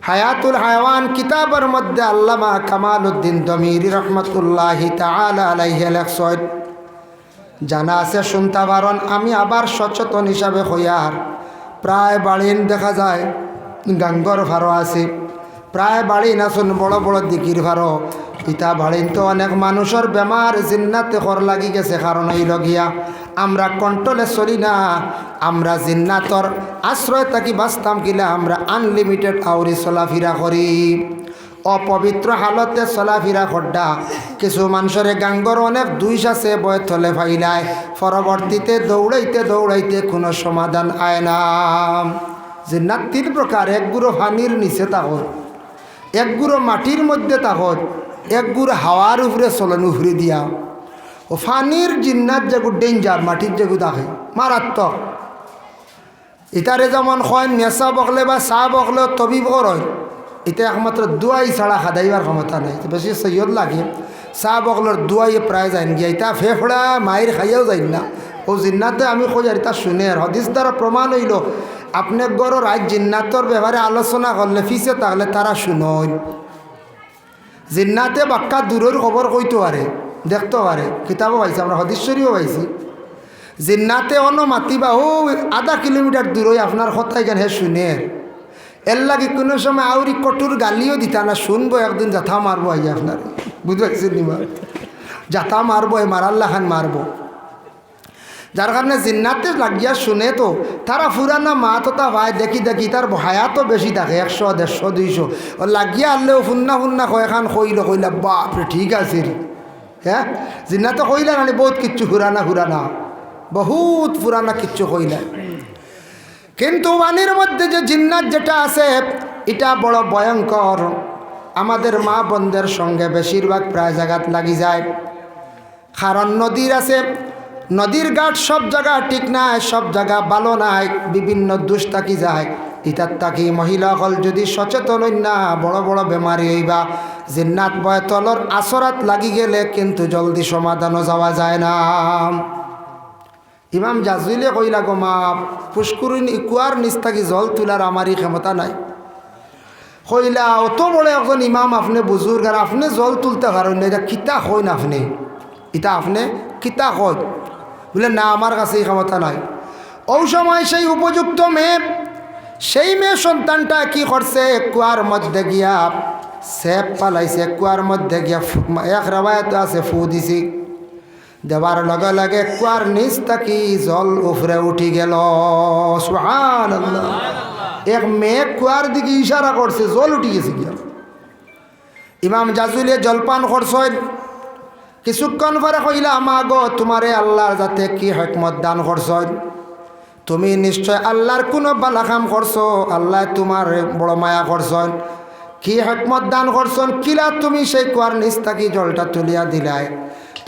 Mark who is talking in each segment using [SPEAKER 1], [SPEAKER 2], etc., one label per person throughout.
[SPEAKER 1] হায়াতুল হায়াওয়ান কিতাবের মধ্যে আল্লামা কামালউদ্দিন দমিরি রহমতুল্লাহি তাআলা আলাইহি লেখছেন, জানা আছে শুনতে পারেন, আমি আবার সচেতন হিসাবে হইয়ার প্রায় বাড়িন দেখা যায় গাঙ্গর ভারো আছে, প্রায় বাড়ি নাচুন বড় বড় দিকির ভারো ইতা বাড়িন তো অনেক মানুষের বেমার জিন্নাতে খর লাগি গেছে। কারণ হইল গিয়া আমরা কন্ট্রোলে চলি না, আমরা জিন্নাতর আশ্রয় থাকি বাঁচতাম কিলা আমরা আনলিমিটেড আউরি চলাফিরা করি, অপবিত্র হালতে চলাফিরা করডা। কিছু মানুষের গাঙ্গর অনেক দুইশ আছে, বয় থলে ফাইলায়, পরবর্তীতে দৌড়াইতে দৌড়াইতে কোনো সমাধান আয় না। জিন্নাত তিন প্রকার, এক গুঁড়ো পানির নিচে তাহর, এক গুঁড়ো মাটির মধ্যে তাহর, এক গুঁড়ো হাওয়ার উপরে চলেন উফরে দিয়া। ও ফানির জিন্নাত যেগু ডেঞ্জার, মাটির যেগু দেখে মারাত্মক। ইতারে যেমন হয় নেশা বকলে বা চাহ বকলে তবি বকর, এটা একমাত্র দুয়াই ছাড়া খাদাইবার ক্ষমতা নাই, বেশি সৈয়দ লাগে। চাহ বকলের দুয়াই প্রায় যাইন গিয়া, ইতা ফেফড়া মায়ের খাইয়াও যাইন না। ও জিন্নাতে আমি খোঁজার ইতা শুনে হদিস দ্বারা প্রমাণ হইল, আপনি গড়ের আজ জিন্নাতর ব্যাপারে আলোচনা করলে ফিসে তাহলে তারা শুনন। জিন্নাতে বাক্কা দূরের খবর কইতে পারে, দেখতে পারে, কিতাবও পাইছি আমরা, হদিশ্বরীও পাইছি। জিন্নাতে অন্য মাতিবা ও আধা কিলোমিটার দূরই আপনার কথাই কেন হে শুনে, এর লাগে কোনো সময় আউরি কটুর গালিও দিতা না, শুনবো একদিন যাথা মারবো আই আপনার, বুঝতে পারছেন নিবা, যাথা মারবো এ মারাল্লা খান মারবো। যার কারণে জিন্নাতে লাগিয়া শুনে তো তারা ফুরানা মা তোতা ভাই দেখি দেখি তার হায়াতও বেশি থাকে, 100, 150, 200 ও লাগিয়া আনলেও ফুন্না ফুন্না কয়খান কইল, কইলা বাপরে ঠিক আছে রে। হ্যাঁ, জিন্নাতে কইলা নানি বহুত কিচ্ছু ফুরানা ফুরানা, বহুত পুরানা কিচ্ছু কইলা। কিন্তু পানির মধ্যে যে জিন্নাত যেটা আছে এটা বড় ভয়ঙ্কর। আমাদের মা বোনদের সঙ্গে বেশিরভাগ প্রায় জায়গাত লাগি যায়। কারণ নদীর আছে, নদীর ঘাট সব জায়গা ঠিক নাই, সব জায়গা ভালো নাই, বিভিন্ন দোষ থাকি যায়। ইতার থাকি মহিলাসকল যদি সচেতন হই না, বড় বড় বেমারি হইবা। জিন্নাত বয় তলর আসরাত লাগি গেলে কিন্তু জলদি সমাধানও যাওয়া যায় না। ইমাম জাজুইলে কইলা গো মা, পুষ্করিণী কুয়ার নিচ থাকি জল তোলার আমারই ক্ষমতা নাই। কইলা অত বড় একজন ইমাম আপনি বুজুর্গ, আর আপনি জল তুলতে পারেন না, এটা কিতা কইন আপনি, এটা আপনি কিতা কই? বলে না, আমার কাছে এই ক্ষমতা নাই। ওই সময় সেই উপযুক্ত মেয়ে, সেই মেয়ে সন্তানটা কি করছে, কুয়ার মধ্যে গিয়া সেপ পালাইছে, কুয়ার মধ্যে গিয়া এক রেওয়ায়েত আছে ফু দিছি, দেবার লগে লগে কুয়ার নিচ থাকি জল উফরে উঠি গেল। সুবহানাল্লাহ। এক মেয়ে কুয়ার দিকে ইশারা করছে, জল উঠি গেছে গিয়া। ইমাম জাজুলে জলপান করছেন, কিছুক্ষণ পরে কইলা মা গো, তোমারে আল্লাহর যাতে কি হিকমত দান করছেন, তুমি নিশ্চয় আল্লাহর কোনো বালা কাম করছো, আল্লাহ তোমার বড় মায়া করছেন, কি হিকমত দান করছেন, কিলা তুমি সেই কুয়ার নিচ থাকি জলটা তুলিয়া দিলাই।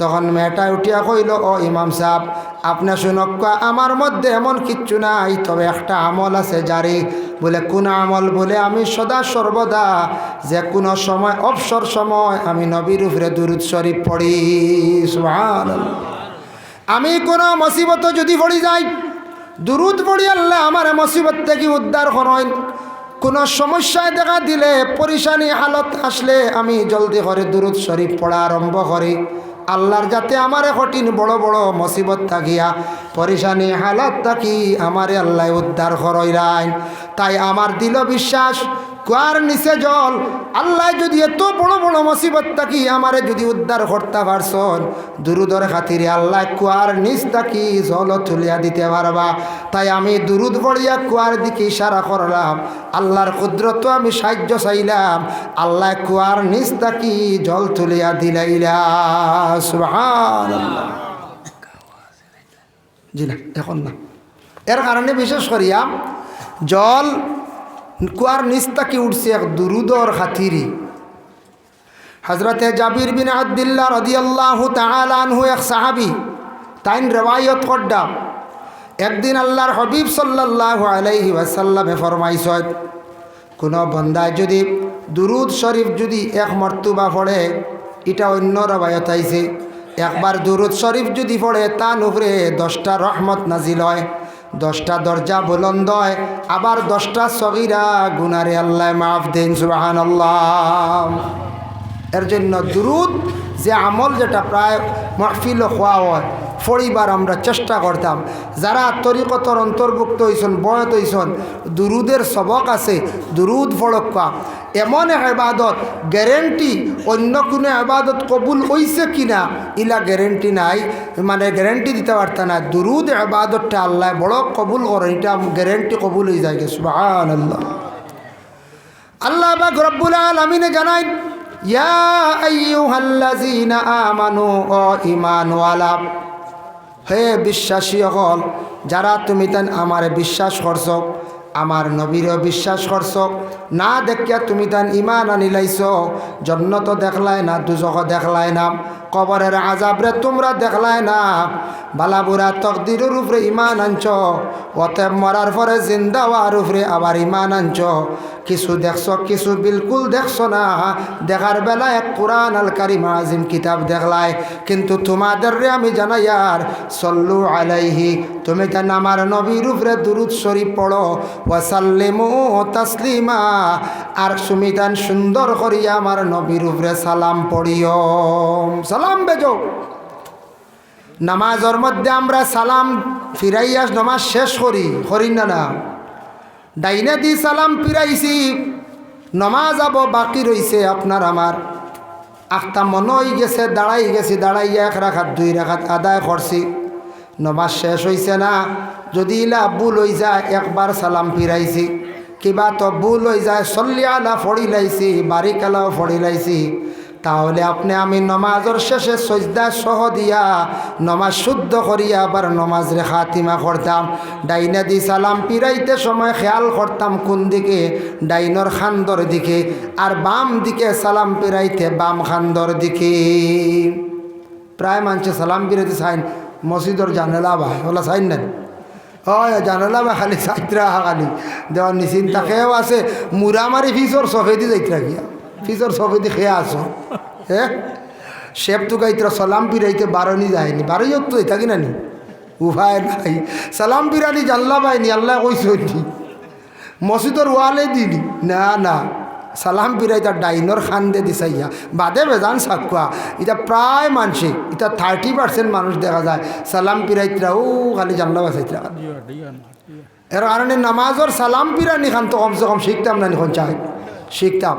[SPEAKER 1] তখন মেয়েটা উঠিয়া কইল, ও ইমাম সাহেব, আপনি শুনক, আমার মধ্যে এমন কিচ্ছু নাই, তবে একটা আমল আছে জারি। বলে কোন আমল? বলে আমি সদা সর্বদা যে কোনো সময় অবসর সময় আমি নবীর উপরে দুরূদ শরীফ পড়ি। সুবহানাল্লাহ। আমি কোনো মুসিবত যদি পড়ি যাই, দুরূদ পড়ি, আল্লাহ আমার মুসিবত থেকে উদ্ধার করেন। কোনো সমস্যায় দেখা দিলে, পরিশানি হালত আসলে আমি জলদি করে দুরূদ শরীফ পড়া আরম্ভ করি। আল্লাহর যাতে আমারে কঠিন বড় বড় মুসিবত থাকিয়া, পরিশানি হালত থাকি আমারে আল্লাহ উদ্ধার করইরাই। তাই আমার দিল বিশ্বাস, কুয়ার নিচে জল, আল্লাহ যদি এত বড় বড় মুসিবত থাকি আমারে যদি উদ্ধার করতে পারছন, দুরুদর খাতিরে আল্লাহ কুয়ার নিচ থাকি জল তুলিয়া দিতে পারবা। তাই আমি দুরুদ পড়িয়া কুয়ার দিকে ইশারা করলাম, আল্লাহর কুদরত আমি সাহায্য চাইলাম, আল্লাহ কুয়ার নিচ থাকি জল তুলিয়া দিলাইলা। সুবহানাল্লাহ। জি না, এখন না। এর কারণে বিশেষ করিয়া জল কুয়ার নিচ থাকি উঠছে এক দুরুদর খাতিরে। হযরতে জাবির বিন আব্দুল্লাহ রাদিয়াল্লাহু তাআলা আনহু এক সাহাবী, তাইন রিওয়ায়াত করডা, একদিন আল্লাহর হাবিব সাল্লাল্লাহু আলাইহি ওয়াসাল্লামে ফরমাইছেন, কোন বান্দায় যদি দুরুদ শরীফ যদি এক মর্তবা পড়ে, এটা অন্য রিওয়ায়াত আইছে, একবার দুরুদ শরীফ যদি পড়ে তার উপরে 10টা রহমত নাজিল হয়। 10টা দরজা বুলন্দ হয়, আবার 10টা সগীরা গুনারে আল্লাহ মাফ দেন, সুবহানাল্লাহ। এর জন্য দুরুদ যে আমল, যেটা প্রায় মাহফিল হওয়া হয়, পরিবার আমরা চেষ্টা করতাম। যারা তরিকতর অন্তর্ভুক্ত হয়েছেন, বয়ত হয়েছেন, দুরুদের সবক আছে, দুরুদ ফড়ক্কা। এমন এক ইবাদত গ্যারেন্টি অন্য কোনো ইবাদত কবুল হইছে কিনা ইলা গ্যারেন্টি নাই, মানে গ্যারেন্টি দিতে পারত না। দুরুদ ইবাদতটা আল্লাহ বড় কবুল করে, এটা গ্যারেন্টি কবুল হয়ে যায়। সুবহানাল্লাহ। আল্লাহ পাক রব্বুল আলামিন জানাই, ইয়া আইয়ুহাল্লাযীনা আমানু, ও ঈমানওয়ালা, হে বিশ্বাসী হল, যারা তুমি তান আমারে বিশ্বাস করছ, আমার নবীরও বিশ্বাস করছ, না দেখিয়া তুমি তান ইমান আনিলাইছ, জন্নত দেখলাই না, দুজখ দেখলাই না, কবরের আযাবরে তোমরা দেখলাই না, বালাবুরা তকদিরের উপরে ইমান আনছ, অতএব মরার পরে জিন্দা হওয়ার উপরে আবার ইমান আনছ। কিছু দেখছ, কিছু বিলকুল দেখছ না। দেখার বেলা এক কুরআন আল কারীম আজিম কিতাব দেখলাই, কিন্তু তোমাদের আমি জানাইয়ার, সল্লু আলাইহি, তুমি তান আমার নবীর উপরে দুরুদ শরীফ পড়ো, ওয়াসাল্লিমু তাসলিমা, আর তুমি তান সুন্দর করিয়া আমার নবীর উপরে সালাম পড়িও, সালাম বেজো। নামাজের মধ্যে আমরা সালাম ফিরাইয়া নামাজ শেষ করি না না? ডাইনে দি সালাম ফিরাইছি, নমাজ আবো বাকি রইছে আপনার আমার, আখতা মনে হয়ে গেছে, দাঁড়াই গেছি, দাঁড়াইয়া 1 রাকাত 2 রাকাত আদায় করছি, নমাজ শেষ হইছে না। যদি ইলা ভুল হয়ে যায়, একবার সালাম ফিরাইছি, কিবা তো ভুল হয়ে যায়, সল্লি আলা ফড়ি লাইছি, বারিকালাও ফড়ি লাইছি, তাহলে আপনি আমি নমাজের শেষে সজদা সহ দিয়া নমাজ শুদ্ধ করিয়া আবার নমাজরে খাতিমা করতাম। ডাইনে দি সালাম পিরাইতে সময় খেয়াল করতাম কোন দিকে, ডাইনর খান্দর দিকে, আর বাম দিকে সালাম পিরাইতে বাম খান্দর দিকে। প্রায় মানুষে সালাম পিরাইতে চাইন মসজিদর জানালা বা ওলা চাইন না, হয় জানালা বা খালি চাইত্রা খালি দেওয়ার নিচিন্তা খেয়েও আছে, মুরামারি ফিসর চফেদি যাইত্রা গিয়া, ফিসর চফেদি খেয়ে আসো, হ্যাঁ শেপ তো গাইত্রা সালাম পিরাইতে বারণি যায়নি, বারোই তো থাকি না নি, উভয় নাই, সালাম পিরানি জানলা পাইনি, আল্লাহ কইসনি মসজিদর ওয়ালে দিনি না না, সালাম পিরাই তার ডাইনর খান্দে দিছাইয়া বাদে বেজান সাকুয়া। এটা প্রায় মানুষে, এটা 30% মানুষ দেখা যায় সালাম পিরাইতরা ও খালি জানলা বাসাইতরা। এর কারণে নামাজর সালাম পিরানি খান তো কমসে কম শিখতাম না, এখন চাই শিখতাম।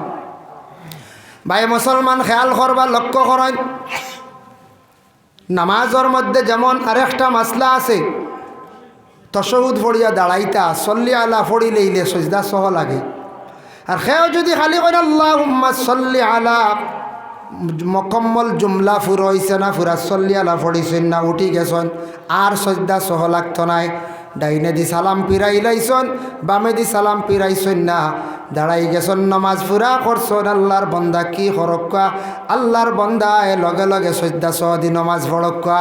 [SPEAKER 1] ভাই মুসলমান খেয়াল করবা, লক্ষ্য করেন, নামাজের মধ্যে যেমন আরেকটা মাসলা আছে, তশহুদ ফড়িয়া দাঁড়াইতা সল্লি আলা ফড়ি লইলে সজদা সহ লাগে। আর খেয়েও যদি খালি করেন আল্লাহুম্মা সল্লি আলা, মকম্মল জুমলা ফুরো হইছে না, ফুরা সল্লি আলা ফড়িছেন না, উঠি গেছেন, আর সজদা সহ লাগতো নাই। ডাইনে দি সালাম পিরাই লাইছন, বামে দি সালাম পিরাইছেন না, দাঁড়াই গেছেন, নমাজ ফুরা করছেন, আল্লাহর বন্দা কি হরক্কা, আল্লাহর বন্দায় লগে লগে সজদা সহ দি নমাজ ফড়ক্কা।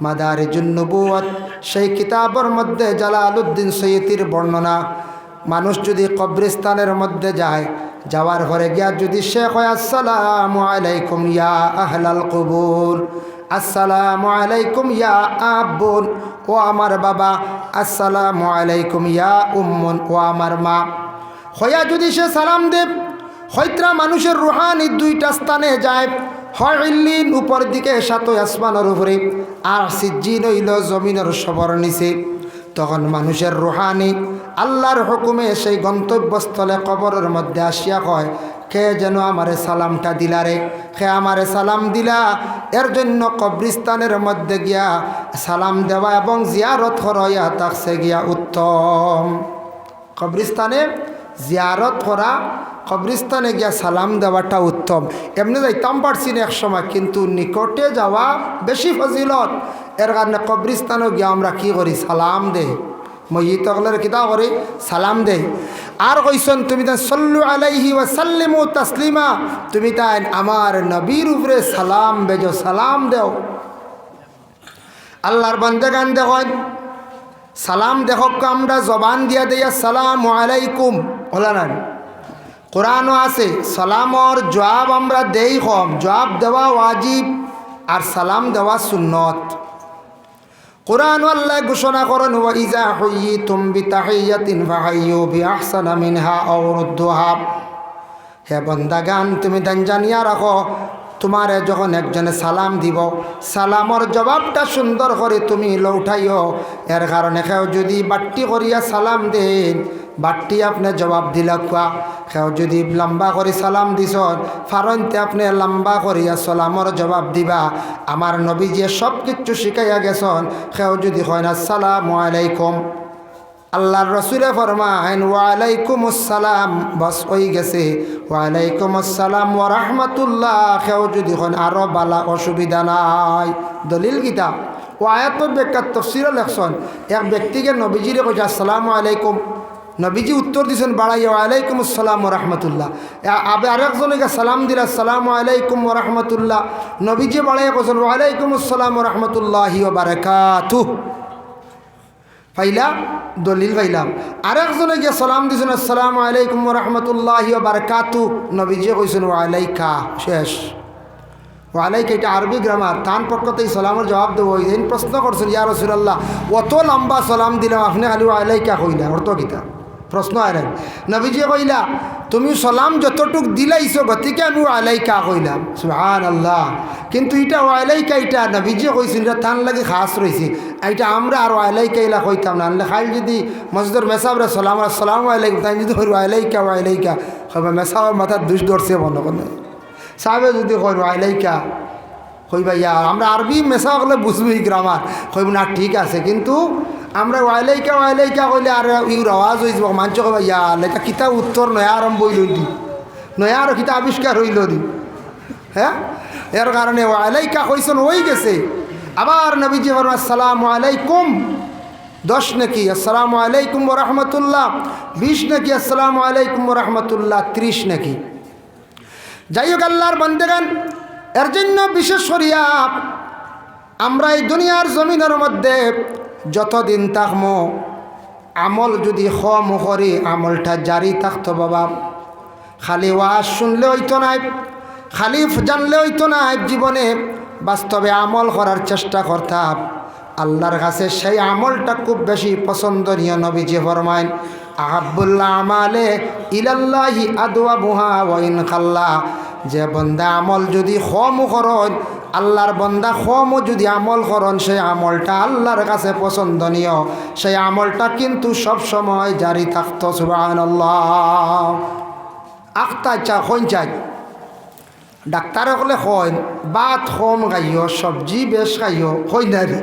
[SPEAKER 1] মাদারিজুন নবুওয়াত সেই কিতাবের মধ্যে জালালউদ্দিন সৈয়দীর বর্ণনা, মানুষ যদি কবরস্থানের মধ্যে যায়, যাওয়ার ঘরে গিয়া যদি সে কয় আসসালামু আলাইকুম ইয়া আহলাল কবুর, আসসালামু আলাইকুম ইয়া আব্বুন, ও আমার বাবা, আসসালামু আলাইকুম ইয়া উম্মুন, ও আমার মা, হইয়া যদি সে সালাম দেব, হয়ত্রা মানুষের রুহানি 2টা স্থানে যায়, হয় ইল্লিন উপর দিকে, 7 আসমানের উপরে, আর সিজ্জিন হইল জমিনের সবর নিচে। তখন মানুষের রুহানি আল্লাহর হুকুমে সেই গন্তব্যস্থলে কবরের মধ্যে আসিয়া কয়, কে যেন আমারে সালামটা দিলা রে, কে আমারে সালাম দিলা। এর জন্য কবরস্থানের মধ্যে গিয়া সালাম দেওয়া এবং জিয়ারত করা তাকছে গিয়া উত্তম। কবরস্থানে জিয়ারত করা, কবরস্থানে গিয়া সালাম দেওয়াটা উত্তম। এমনি যাইতাম পারছি না এক সময়, কিন্তু নিকটে যাওয়া বেশি ফজিলত। এর কারণে কবরস্থানেও গিয়া আমরা কি করি, সালাম দেই, মইয়িত হলের কিতা করি, সালাম দেই। আর কইসন তুমি তাই সল্লু আলাইহি ওয়া সাল্লিমু তাসলিমা, তুমি তাই আমার নবীর উপরে সালাম বেজো, সালাম দেও। আল্লাহর বান্দাগান দেখেন, সালাম দেখো আমরা জবান দিয়া দেই আসসালামু আলাইকুম, বলা না, কোরআনও আছে সালামর জবাব আমরা দেই কম, জবাব দেওয়া ওয়াজিব আর সালাম দেওয়া সুন্নত। কোরআন আল্লাহ ঘোষণা করেন ওয়া ইজা হুয়িতুম বিতাহিয়াতিন ফাহাইয়ু বিআহসানা মিনহা আও রুদ্দুহা। হে বান্দাগান, তুমি জানিয়া রাখো, তোমারে যখন একজনে সালাম দিব, সালামর জবাবটা সুন্দর করে তুমি লৌটাইও। এর কারণে কেউ যদি বাট্টি করিয়া সালাম দেন, বাট্টি আপনি জবাব দিলা কুয়া। কেউ যদি লম্বা করে সালাম দিস, ফারনতে আপনি লম্বা করিয়া সালামর জবাব দিবা। আমার নবী যে সব কিছু শিখাইয়া গেছেন, কেউ যদি হয় না আসসালামু আলাইকুম, আল্লাহর রসুলে ফরমাইন ওয়ালাইকুম আসসালাম, বস হয়ে গেছে। ওয়ালাইকুম আসসালাম ওয়া রাহমাতুল্লাহ কেউ যদি হন আরও বালা, অসুবিধা নাই। দলিল কিতাব ও আয়াতর ব্যাখ্যার তফসিরও লেখছেন। এক ব্যক্তিকে নবীজিরে কইছে আসসালামু আলাইকুম, নবীজি উত্তর দিয়েছেন বাড়াইয়া ওয়ালাইকুম আসসালাম ওয়া রাহমাতুল্লাহ। আরেকজনকে সালাম দিলা আসসালামু আলাইকুম ওয়া রাহমাতুল্লাহ, নবীজি বাড়াইয়া কইছেন ওয়ালাইকুম আসসালাম ওয়া রাহমাতুল্লাহি ওয়া বারাকাতুহু। ফাইলা দলিল পাইলাম। আরেকজনে গিয়ে সালাম দিয়েছেন আসসালামু আলাইকুম ওয়া রাহমাতুল্লাহি ওয়া বারাকাতুহু, নবীজি কইছেন ওয়ালাইকা, শেষ। ওয়ালাইকা এটা আরবি গ্রামার, তান পক্ষতেই সালামের জবাব দেবো। ওই দিন প্রশ্ন করছেন ইয়া রাসূলুল্লাহ, অত লম্বা সালাম দিলাম আপনি খালি ওয়ালাইকা কইলা, অর্থ কিতা? প্রশ্ন আরেন নবীজি কইলা তুমি সালাম যতটুক দিলাইছো গতিকে আমি ওয়ালাইকা কইলাম। সুবহানাল্লাহ। কিন্তু এটা ওয়ালাইকা, এটা নবীজি কইছেন, এটা থান লাগে খাস রয়েছে। এটা আমরা আর ওয়ালাইকা ইলা কইতাম না। আনলে খাই যদি মসজিদের মেসাবরে সালাম আসসালামু আলাইকুম, তাই যদি ওয়ালাইকা ওয়ালাইকা কইবা, মেসাবের মাথার দুষ ধরছে মনে করে। সাহেবে যদি কই ওয়ালাইকা কইবা ইয়া, আমরা আরবি মেসা করলে বুঝবি গ্রামার, কইব না ঠিক আছে। কিন্তু আমরা ওয়ালাইকা ওয়ালাইকা কইলে আর ইউর আওয়াজ হয়ে যাব, মানুষ কইবা ইয়া লেখা কিতা উত্তর নয়া আরম্ভ হইল দি, নয়া আর কিতা আবিষ্কার হইল দি। হ্যাঁ, এর কারণে ওয়ালাইকা কইছেন হয়ে গেছে। আবার নবীজি বলেন আসসালামু আলাইকুম 10 নাকি, আসসালামু আলাইকুম ওয়া রাহমাতুল্লাহ 20 নাকি, আসসালামু আলাইকুম ওয়া রাহমাতুল্লাহ 30 নাকি। যাই হোক আল্লাহর বান্দাগান, এর জন্য বিশেষ করিয়া আমরা এই দুনিয়ার জমিনের মধ্যে যতদিন থাকবো, আমল যদি কম করি আমলটা জারি থাকতো বাবা। খালি ওয়াজ শুনলে হইতো নাই, খালি জানলে হইতো না, জীবনে বাস্তবে আমল করার চেষ্টা করতাম। আল্লাহর কাছে সেই আমলটা খুব বেশি পছন্দনীয়। নবীজি ফরমাইন আহাব্বুল আমালে ইলাল্লাহি আদওয়ামুহা ওয়া ইন খাল্লা। যে বন্দা আমল যদি কম করন, আল্লাহর বন্দা কমও যদি আমল করন, সেই আমলটা আল্লাহর কাছে পছন্দনীয়, সেই আমলটা কিন্তু সব সময় জারি থাকতো। সুবহানাল্লাহ। আখতা চা হইন চাই ডাক্তারে কলে কইন ভাত কম খাইও, সবজি বেশ খাইও, কই না রে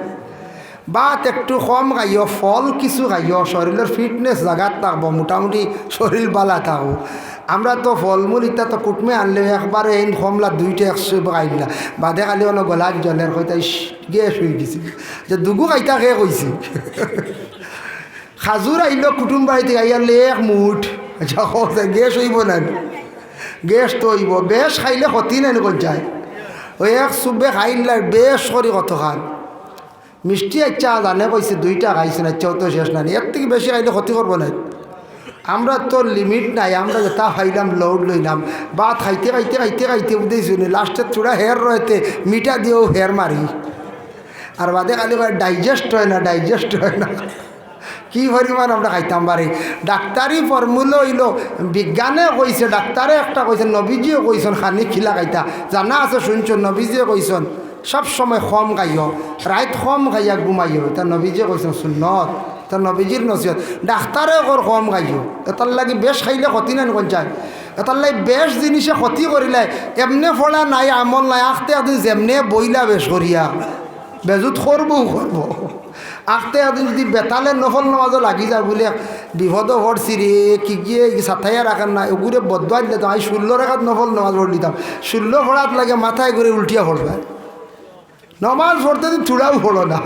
[SPEAKER 1] ভাত একটু কম খাইও, ফল কিছু খাইও, শরীরের ফিটনেস জায়গাত থাকবো, মোটামুটি শরীর বালা থাকবো। আমরা তো ফলমূল ইত্যা তো কুটমে আনলে একবারে এই কমলা 2টা 100 খাইলা, বাদে খালি অন্য গলার জলের হয়তো গ্যাস হয়ে গেছি, যে দুগু খাইতা খেয়ে কইছি। খাজুর আইল কুটুম বাড়িতে আইয়ালে 1 মুঠ, গ্যাস হইব না, গ্যাস তো হইব। বেশ খাইলে ক্ষতি নাই কোন যায়, ওই 1 চুবে খাইলে বেশ করি কত খান। মিষ্টি আচ্ছা জানে কইছে 2টা খাইছে না, তো শেষ নাই, এর থেকে বেশি খাইলে ক্ষতি করবো না। আমরা তো লিমিট নাই, আমরা যেটা খাইলাম লোড লইলাম, ভাত খাইতে খাইতে খাইতে খাইতে বুঝেছি লাস্টের চূড়া হেয়ার রয়েতে মিঠা দিয়েও হেয়ার মারি, আর বাদে খালি ডাইজেস্ট হয় না, ডাইজেস্ট হয় না। কি পরিমাণ আমরা খাইতাম পারি। ডাক্তারি ফর্মুলা হইল, বিজ্ঞানে কইছে, ডাক্তারে একটা কইছে, নবীজিও কইছেন খানি খিলা খাইতা, জানা আছে শুনছ, নবীজিও কইছেন সব সময় কম খাইও, রাত কম খাইয়া ঘুমাইও, তা নবীজিও কইছেন সুন্নত, তা নবীজির নসিহত। ডাক্তারে কর কম খাইও, এটার লাগি বেশ খাইলে ক্ষতি নাই কোন চাই, এটার লাগি বেশ জিনিসে ক্ষতি করিলে এমনে ফলা নাই, আমল নাই, আখতে আপনি যেমনে বইলা বেশ করিয়া বেজুত করবও করব। আখতে আপনি যদি বেতালে নফল নামাজও লাগি যা বলে বিপদও পড়ছি রে, কি গিয়ে সাথাইয়া রাখার না, ওগুলো বদুয়া দিলে আমি 16 রাখাত নফল নামাজ পড় দিতাম, 16 পড়াত লাগে মাথায় করে উল্টিয়া পড়বে। নমাজ পড়তে দিন চূড়াও পড়ো না,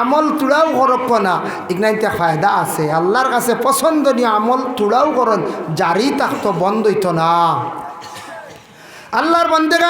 [SPEAKER 1] আমল চূড়াও করক না, ইগনাইতে ফায়দা আছে। আল্লাহর কাছে পছন্দনীয় আমল চূড়াও করন, জারি থাকতো, বন্ধ হইতো না। আল্লাহর বান্দারা